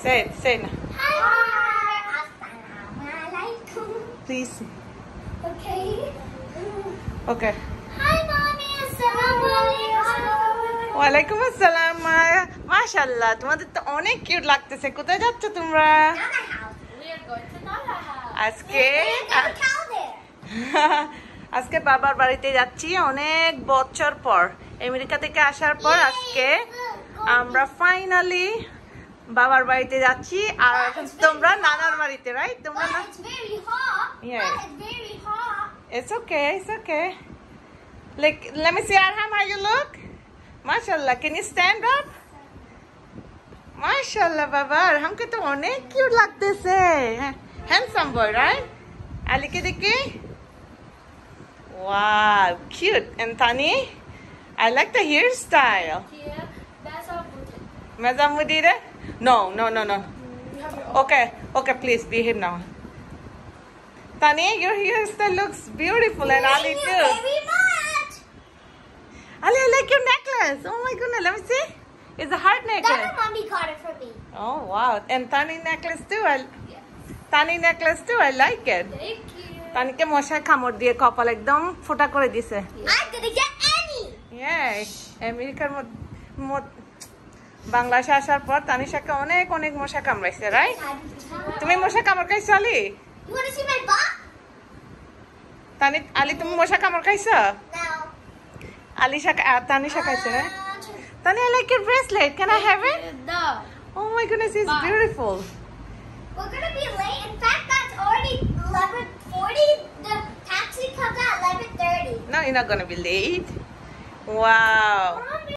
Say it, say it. Hi. Assalamualaikum. Please. Okay. Okay. Hi, mommy. Assalamualaikum. ওয়ালাইকুম আসসালাম মায়া মাশাআল্লাহ তোমাদের তো অনেক কিউট লাগতেছে কোথায় যাচ্ছ তোমরা Nana house. We are going to Nana house. আজকে There's a cow there. আজকে বাবার বাড়িতে যাচ্ছি অনেক বছর পর আমেরিকা থেকে আসার পর আজকে আমরা ফাইনালি বাবার বাড়িতে যাচ্ছি আর এখন তোমরা নানার বাড়িতে রাইট তোমরা না It's very hot. Yeah. It's very hot. It's okay like let me see Arham how you look mashallah can you stand up mashallah baba Arham ke to onek cute lagteche handsome boy right Ali ke dekhi wow cute and Tani I like the hairstyle Here, that's our booty. Mazamudire no okay please behave now Tani your hairstyle looks beautiful and Ali Thank you too very much. Ali, I like your necklace. Oh my goodness, let me see. It's a heart necklace. Dana mommy got it for me. Oh wow. And Tani necklace too. Yeah. Tani necklace too. I like it. Thank you. Tani ke মশাই কামড় দিয়ে কপাল একদম ফোঁটা করে দিছে। I'm gonna get any. Yeah. আমেরিকার বাংলাদেশে আসার পর তানিশাকে অনেক মশা কামড়াইছে, রাইট? তুমি মশা কামড় খাইছো আলি? You wanna see my butt? আলি তুমি মশা কামড় খাইছো? No. তানিশা খাইছে, right? Tani, I like your bracelet. Can I have it? No. Oh my goodness, it's Bye. beautiful. We're gonna be late. In fact, that's already 11:40. The taxi comes at 11:30. No, you're not gonna be late. Wow. Mommy.